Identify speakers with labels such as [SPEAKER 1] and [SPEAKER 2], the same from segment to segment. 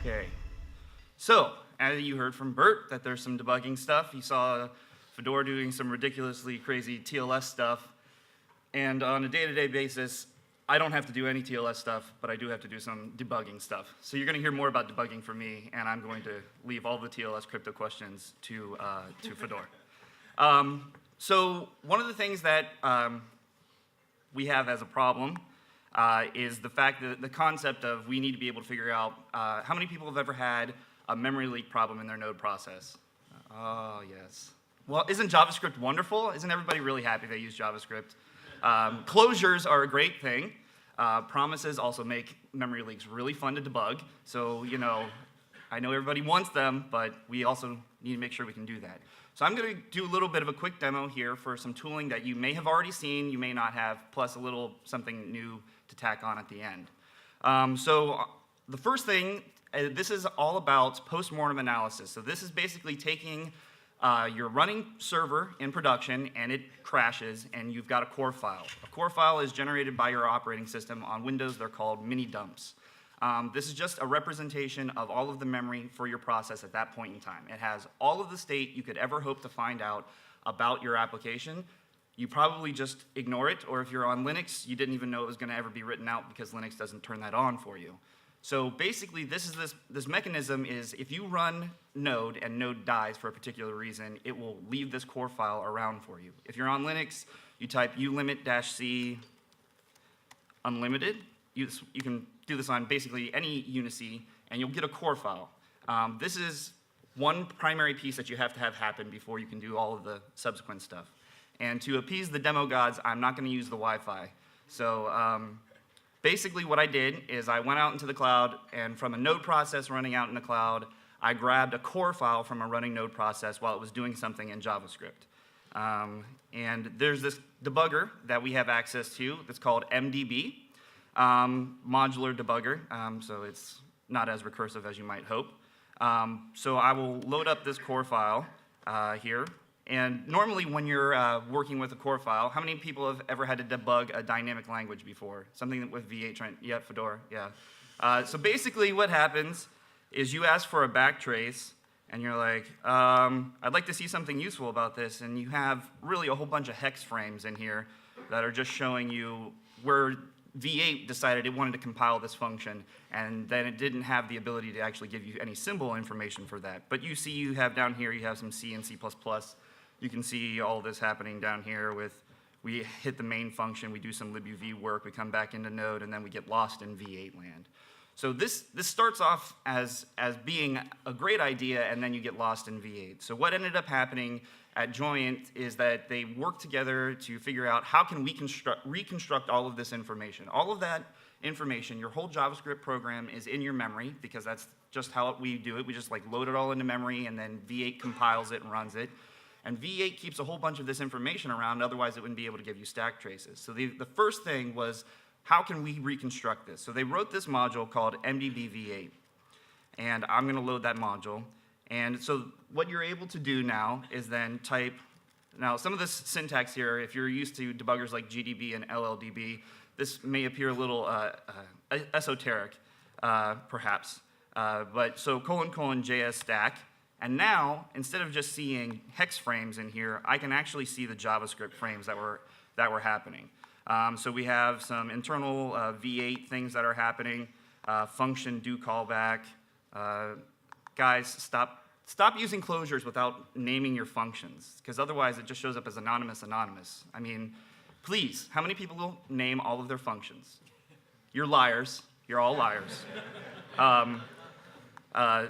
[SPEAKER 1] Okay. So, as you heard from Bert, that there's some debugging stuff. You saw Fedora doing some ridiculously crazy TLS stuff. And on a day-to-day basis, I don't have to do any TLS stuff, but I do have to do some debugging stuff. So you're going to hear more about debugging from me, and I'm going to leave all the TLS crypto questions to Fedora. So one of the things that we have as a problem is the fact that the concept of we need to be able to figure out how many people have ever had a memory leak problem in their node process. Oh, yes. Well, isn't JavaScript wonderful? Isn't everybody really happy they use JavaScript? Closures are a great thing. Promises also make memory leaks really fun to debug. So, you know, I know everybody wants them, but we also need to make sure we can do that. So I'm going to do a little bit of a quick demo here for some tooling that you may have already seen, you may not have, plus a little something new to tack on at the end. So the first thing, this is all about post-mortem analysis. So this is basically taking your running server in production and it crashes and you've got a core file. A core file is generated by your operating system. On Windows, they're called mini dumps. This is just a representation of all of the memory for your process at that point in time. It has all of the state you could ever hope to find out about your application. You probably just ignore it, or if you're on Linux, you didn't even know it was going to ever be written out because Linux doesn't turn that on for you. So basically, this mechanism is if you run node and node dies for a particular reason, it will leave this core file around for you. If you're on Linux, you type ulimit-c unlimited. You can do this on basically any Unic, and you'll get a core file. This is one primary piece that you have to have happen before you can do all of the subsequent stuff. And to appease the demo gods, I'm not going to use the Wi-Fi. So basically what I did is I went out into the cloud, and from a node process running out in the cloud, I grabbed a core file from a running node process while it was doing something in JavaScript. And there's this debugger that we have access to that's called MDB. Modular debugger, so it's not as recursive as you might hope. So I will load up this core file here. And normally when you're working with a core file, how many people have ever had to debug a dynamic language before? Something with V8, yeah, Fedora, yeah. So basically what happens is you ask for a backtrace, and you're like, I'd like to see something useful about this, and you have really a whole bunch of hex frames in here that are just showing you where V8 decided it wanted to compile this function, and then it didn't have the ability to actually give you any symbol information for that. But you see you have down here, you have some C and C++. You can see all this happening down here with, we hit the main function, we do some libuv work, we come back into node, and then we get lost in V8 land. So this starts off as being a great idea, and then you get lost in V8. So what ended up happening at Joyent is that they worked together to figure out how can we reconstruct all of this information. All of that information, your whole JavaScript program is in your memory, because that's just how we do it. We just like load it all into memory, and then V8 compiles it and runs it. And V8 keeps a whole bunch of this information around, otherwise it wouldn't be able to give you stack traces. So the first thing was, how can we reconstruct this? So they wrote this module called MDBV8. And I'm going to load that module. And so what you're able to do now is then type, now some of this syntax here, if you're used to debuggers like GDB and LLDB, this may appear a little esoteric, perhaps. But so : JS stack. And now, instead of just seeing hex frames in here, I can actually see the JavaScript frames that were happening. So we have some internal V8 things that are happening, function do callback. Guys, stop using closures without naming your functions, because otherwise it just shows up as anonymous. I mean, please, how many people will name all of their functions? You're liars. You're all liars.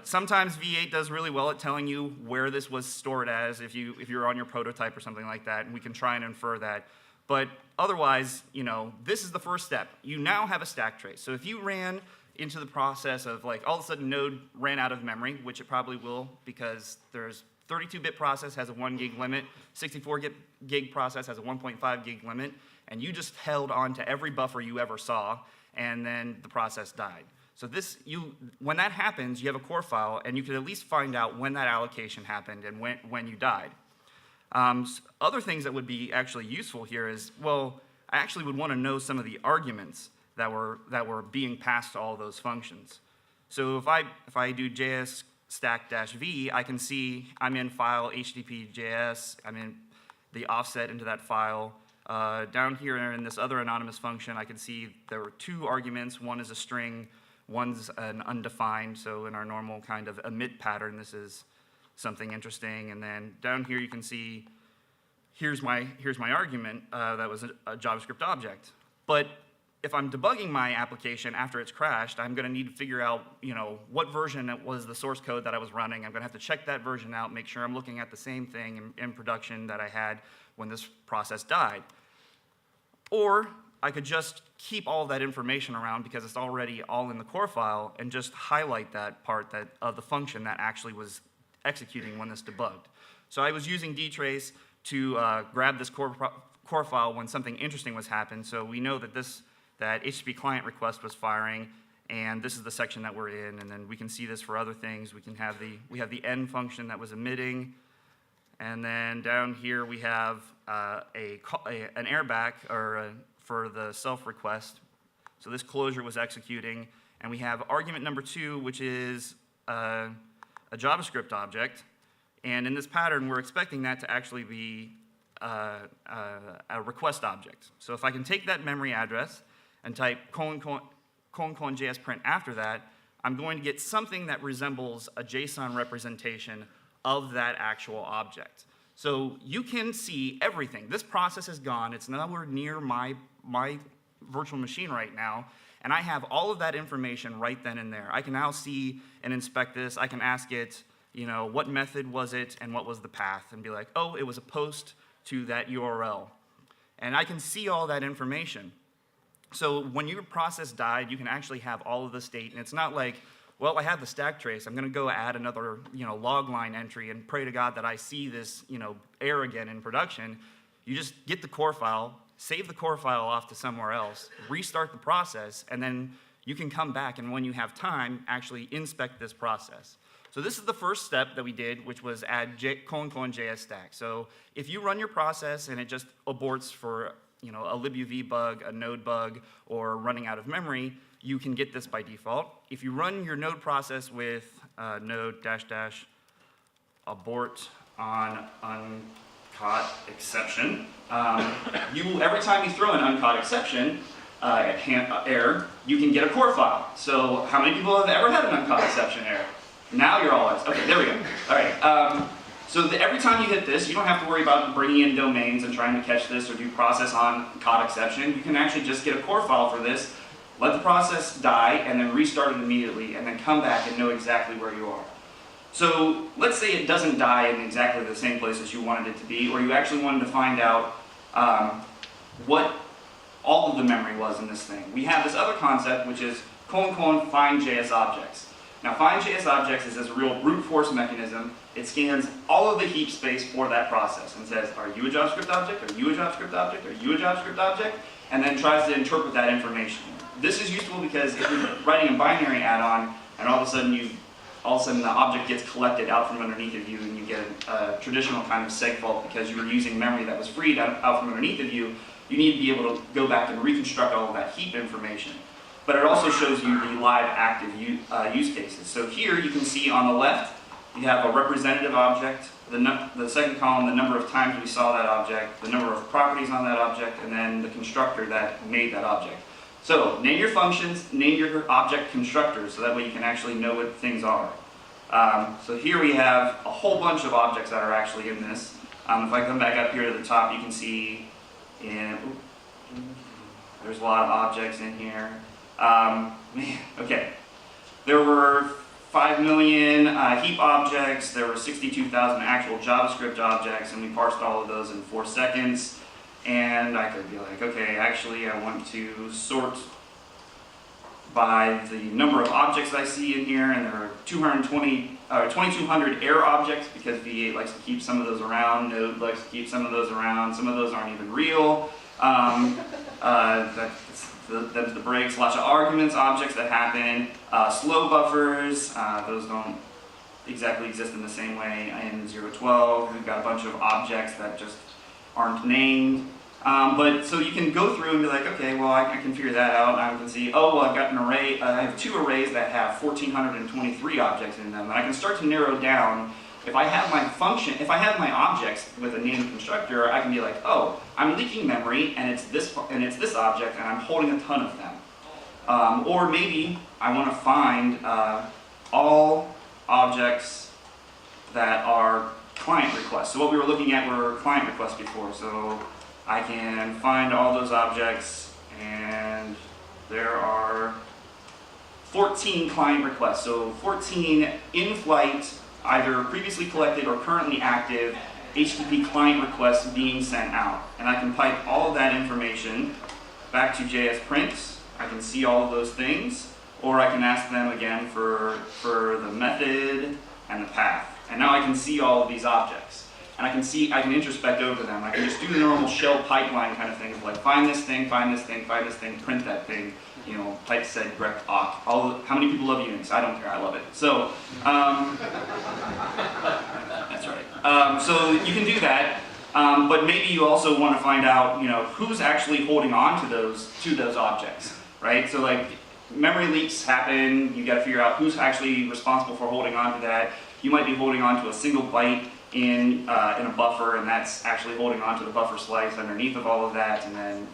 [SPEAKER 1] Sometimes V8 does really well at telling you where this was stored as, if you're on your prototype or something like that, and we can try and infer that. But otherwise, you know, this is the first step. You now have a stack trace. So if you ran into the process of, like, all of a sudden node ran out of memory, which it probably will, because there's 32-bit process has a 1 gig limit, 64-gig process has a 1.5 gig limit, and you just held on to every buffer you ever saw, and then the process died. So when that happens, you have a core file, and you can at least find out when that allocation happened and when you died. Other things that would be actually useful here is, well, I actually would want to know some of the arguments that were being passed to all those functions. So if I do JS stack-v, I can see I'm in file HTTP.js, I'm in the offset into that file. Down here in this other anonymous function, I can see there were 2 arguments. One is a string, one's an undefined. So in our normal kind of emit pattern, this is something interesting. And then down here you can see here's my argument that was a JavaScript object. But if I'm debugging my application after it's crashed, I'm going to need to figure out, what version it was the source code that I was running. I'm going to have to check that version out, make sure I'm looking at the same thing in production that I had when this process died. Or I could just keep all of that information around because it's already all in the core file and just highlight that part of the function that actually was executing when this debugged. So I was using dtrace to grab this core file when something interesting was happening. So we know that that HTTP client request was firing, and this is the section that we're in. And then we can see this for other things. We have the end function that was emitting, and then down here we have an airback for the self request. So this closure was executing, and we have argument number 2, which is a JavaScript object. And in this pattern, we're expecting that to actually be a request object. So if I can take that memory address and type : JS print after that, I'm going to get something that resembles a JSON representation of that actual object. So you can see everything. This process is gone. It's nowhere near my virtual machine right now, and I have all of that information right then and there. I can now see and inspect this. I can ask it, what method was it and what was the path, and be like, oh, it was a post to that URL. And I can see all that information. So when your process died, you can actually have all of the state, and it's not like, well, I have the stack trace. I'm going to go add another, log line entry and pray to God that I see this, error again in production. You just get the core file, save the core file off to somewhere else, restart the process, and then you can come back and when you have time, actually inspect this process. So this is the first step that we did, which was add : JS stack. So if you run your process and it just aborts for a libuv bug, a node bug, or running out of memory, you can get this by default. If you run your node process with node --abort on uncaught exception, every time you throw an uncaught exception error, you can get a core file. So how many people have ever had an uncaught exception error? Now you're all eyes. Okay, there we go. All right. So every time you hit this, you don't have to worry about bringing in domains and trying to catch this or do process on caught exception. You can actually just get a core file for this, let the process die, and then restart it immediately, and then come back and know exactly where you are. So let's say it doesn't die in exactly the same place as you wanted it to be, or you actually wanted to find out what all of the memory was in this thing. We have this other concept, which is : find JS objects. Now, find JS objects is this real brute force mechanism. It scans all of the heap space for that process and says, are you a JavaScript object? Are you a JavaScript object? Are you a JavaScript object? And then tries to interpret that information. This is useful because if you're writing a binary add-on and all of a sudden the object gets collected out from underneath of you and you get a traditional kind of seg fault because you were using memory that was freed out from underneath of you, you need to be able to go back and reconstruct all of that heap information. But it also shows you the live active use cases. So here you can see on the left, you have a representative object, the second column, the number of times we saw that object, the number of properties on that object, and then the constructor that made that object. So name your functions, name your object constructors, so that way you can actually know what things are. So here we have a whole bunch of objects that are actually in this. If I come back up here to the top, you can see there's a lot of objects in here. Okay, there were 5 million heap objects, there were 62,000 actual JavaScript objects, and we parsed all of those in 4 seconds. And I could be like, okay, actually I want to sort by the number of objects I see in here, and there are 2,200 error objects because V8 likes to keep some of those around, Node likes to keep some of those around, some of those aren't even real. That's the breaks, lots of arguments, objects that happen, slow buffers, those don't exactly exist in the same way in 0.12. We've got a bunch of objects that just aren't named. So you can go through and be like, okay, well, I can figure that out. I can see, oh, well, I've got an array. I have 2 arrays that have 1,423 objects in them, and I can start to narrow down. If I have my function, if I have my objects with a named constructor, I can be like, oh, I'm leaking memory, and it's this object, and I'm holding a ton of them. Or maybe I want to find all objects that are client requests. So what we were looking at were client requests before. So I can find all those objects, and there are 14 client requests. So 14 in-flight, either previously collected or currently active HTTP client requests being sent out. And I can pipe all of that information back to JS prints. I can see all of those things, or I can ask them again for the method and the path. And now I can see all of these objects. And I can introspect over them. I can just do the normal shell pipeline kind of thing of like, find this thing, find this thing, find this thing, print that thing, you know, type sed, grep, awk. How many people love Unix? I don't care, I love it. So, that's right. So you can do that, but maybe you also want to find out, you know, who's actually holding on to those objects, right? So like, memory leaks happen, you got to figure out who's actually responsible for holding on to that. You might be holding on to a single byte in a buffer, and that's actually holding on to the buffer slice underneath of all of that, and then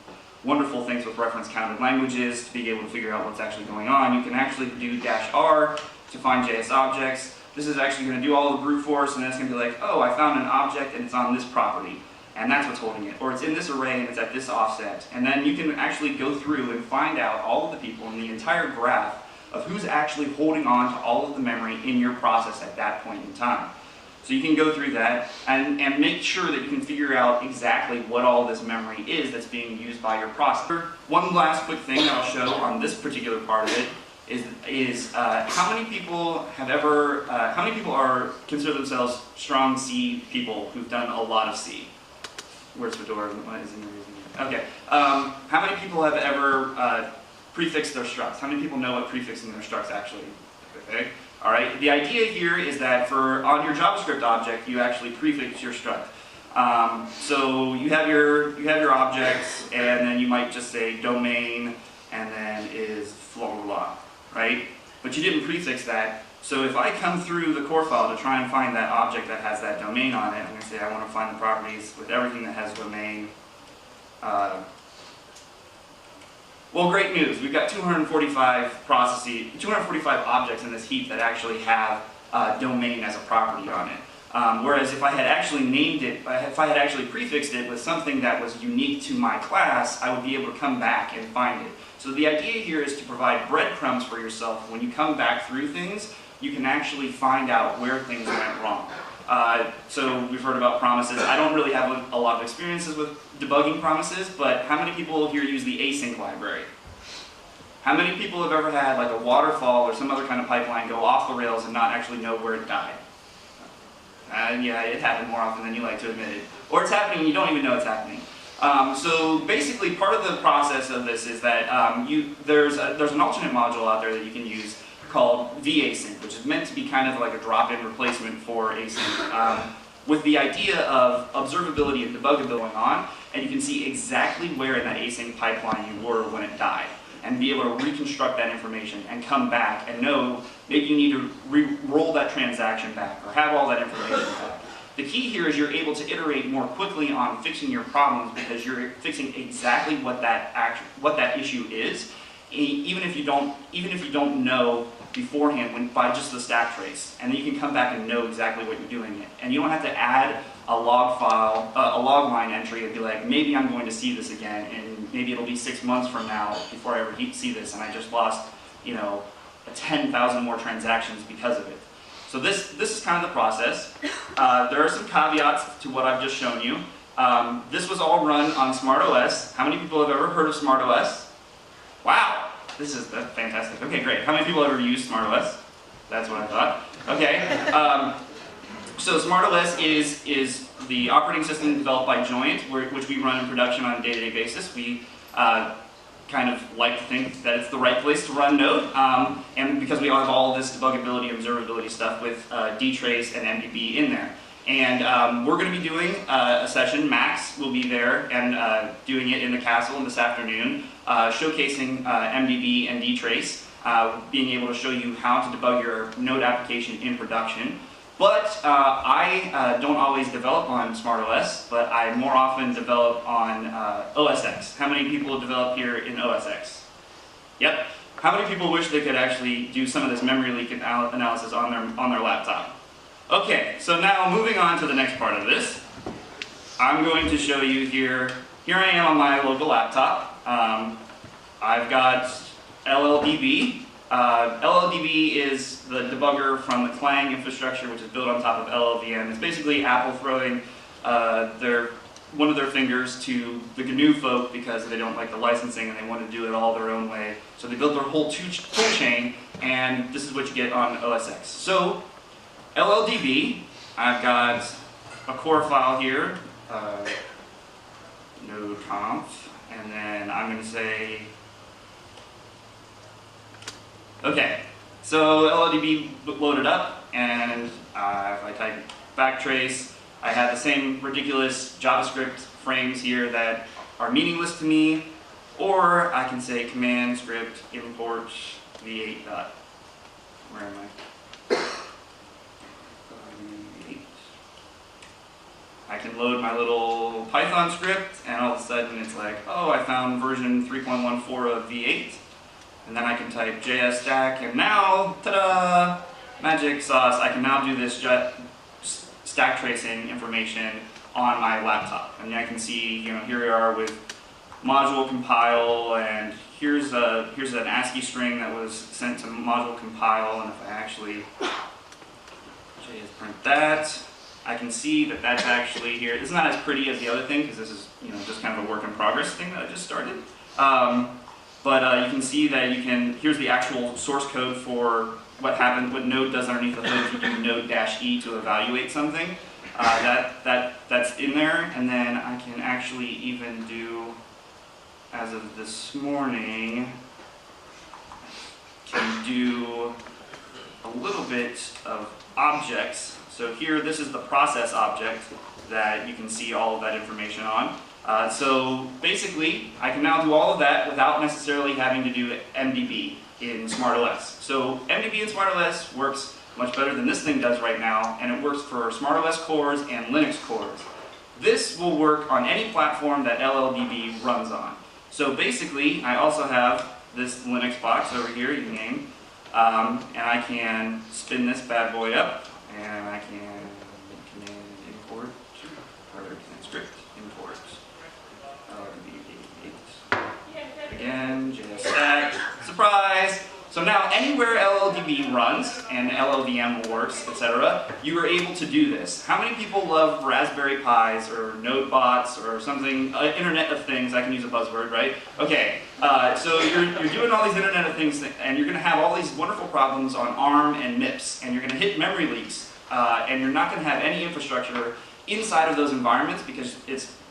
[SPEAKER 1] wonderful things with reference-counted languages to be able to figure out what's actually going on. You can actually do -r to find JS objects. This is actually going to do all the brute force, and then it's going to be like, oh, I found an object and it's on this property, and that's what's holding it. Or it's in this array and it's at this offset. And then you can actually go through and find out all of the people in the entire graph of who's actually holding on to all of the memory in your process at that point in time. So you can go through that and make sure that you can figure out exactly what all this memory is that's being used by your processor. One last quick thing that I'll show on this particular part of it is how many people consider themselves strong C people who've done a lot of C? Where's Fedora? Okay. How many people have ever prefixed their structs? How many people know what prefixing their structs actually is? Okay. All right. The idea here is that on your JavaScript object, you actually prefix your struct. So you have your objects, and then you might just say domain, and then is blah blah blah, right? But you didn't prefix that. So if I come through the core file to try and find that object that has that domain on it, I'm going to say I want to find the properties with everything that has domain. Well, great news. We've got 245 objects in this heap that actually have domain as a property on it. Whereas if I had actually named it, if I had actually prefixed it with something that was unique to my class, I would be able to come back and find it. So the idea here is to provide breadcrumbs for yourself. When you come back through things, you can actually find out where things went wrong. So we've heard about promises. I don't really have a lot of experiences with debugging promises, but how many people here use the async library? How many people have ever had like a waterfall or some other kind of pipeline go off the rails and not actually know where it died? Yeah, it happened more often than you like to admit it. Or it's happening and you don't even know it's happening. So basically part of the process of this is that there's an alternate module out there that you can use called vasync, which is meant to be kind of like a drop-in replacement for async, with the idea of observability and debuggability going on, and you can see exactly where in that async pipeline you were when it died, and be able to reconstruct that information and come back and know maybe you need to roll that transaction back or have all that information back. The key here is you're able to iterate more quickly on fixing your problems because you're fixing exactly what that issue is, even if you don't know beforehand by just the stack trace, and then you can come back and know exactly what you're doing, and you don't have to add a log file, a log line entry, and be like, maybe I'm going to see this again, and maybe it'll be 6 months from now before I ever see this, and I just lost, 10,000 more transactions because of it. So this is kind of the process. There are some caveats to what I've just shown you. This was all run on SmartOS. How many people have ever heard of SmartOS? Wow. That's fantastic. Okay, great. How many people ever used SmartOS? That's what I thought. Okay. So SmartOS is the operating system developed by Joint, which we run in production on a day-to-day basis. We kind of like to think that it's the right place to run Node, and because we have all this debuggability and observability stuff with dtrace and MDB in there. And we're going to be doing a session. Max will be there and doing it in the castle this afternoon, showcasing MDB and dtrace, being able to show you how to debug your Node application in production. But I don't always develop on SmartOS, but I more often develop on OS X. How many people develop here in OS X? Yep. How many people wish they could actually do some of this memory leak analysis on their laptop? Okay, so now moving on to the next part of this, I'm going to show you here. Here I am on my local laptop. I've got LLDB. LLDB is the debugger from the Clang infrastructure, which is built on top of LLVM. It's basically Apple throwing one of their fingers to the GNU folk because they don't like the licensing and they want to do it all their own way. So they built their whole tool chain, and this is what you get on OS X. So LLDB, I've got a core file here, node conf, and then I'm going to say, okay, so LLDB loaded up, and if I type backtrace, I have the same ridiculous JavaScript frames here that are meaningless to me, or I can say command script import v8 dot, where am I? V8. I can load my little Python script, and all of a sudden it's like, oh, I found version 3.14 of v8, and then I can type JS stack, and now, ta-da, magic sauce, I can now do this stack tracing information on my laptop. And I can see, here we are with module compile, and here's an ASCII string that was sent to module compile, and if I actually JS print that, I can see that that's actually here. It's not as pretty as the other thing, because this is just kind of a work in progress thing that I just started. But you can see that here's the actual source code for what what Node does underneath the hood if you do node-e to evaluate something. That's in there, and then I can actually even do, as of this morning, can do a little bit of objects. So here, this is the process object that you can see all of that information on. So basically, I can now do all of that without necessarily having to do MDB in SmartOS. So MDB in SmartOS works much better than this thing does right now, and it works for SmartOS cores and Linux cores. This will work on any platform that LLDB runs on. So basically, I also have this Linux box over here, you can name, and I can spin this bad boy up, and I can command import, or command script import. Again, JS stack, surprise! So now anywhere LLDB runs and LLVM works, etc., you are able to do this. How many people love Raspberry Pis or Notebots or something, Internet of Things? I can use a buzzword, right? Okay, so you're doing all these Internet of Things and you're going to have all these wonderful problems on ARM and MIPS, and you're going to hit memory leaks, and you're not going to have any infrastructure inside of those environments because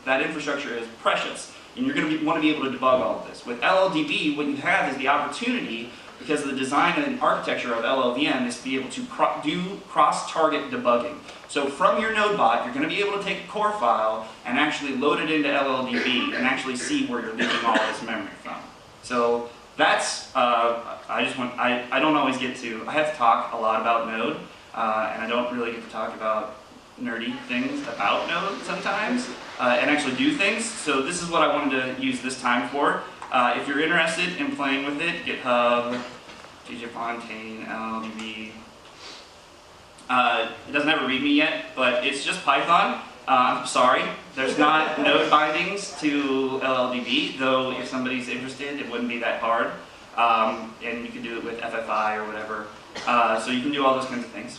[SPEAKER 1] that infrastructure is precious. And you're going to want to be able to debug all of this. With LLDB, what you have is the opportunity, because of the design and architecture of LLVM, is to be able to do cross-target debugging. So from your NodeBot, you're going to be able to take a core file and actually load it into LLDB and actually see where you're leaking all this memory from. So that's, I don't always get to, I have to talk a lot about Node, and I don't really get to talk about nerdy things about Node sometimes, and actually do things. So this is what I wanted to use this time for. If you're interested in playing with it, GitHub, Fontaine, LLDB. It doesn't have a README yet, but it's just Python. I'm sorry, there's not node bindings to LLDB, though if somebody's interested, it wouldn't be that hard. And you can do it with FFI or whatever. So you can do all those kinds of things.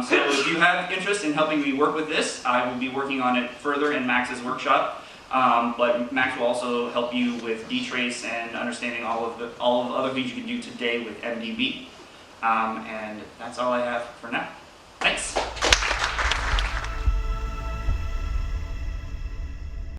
[SPEAKER 1] So if you have interest in helping me work with this, I will be working on it further in Max's workshop. But Max will also help you with dtrace and understanding all of the other things you can do today with MDB. And that's all I have for now.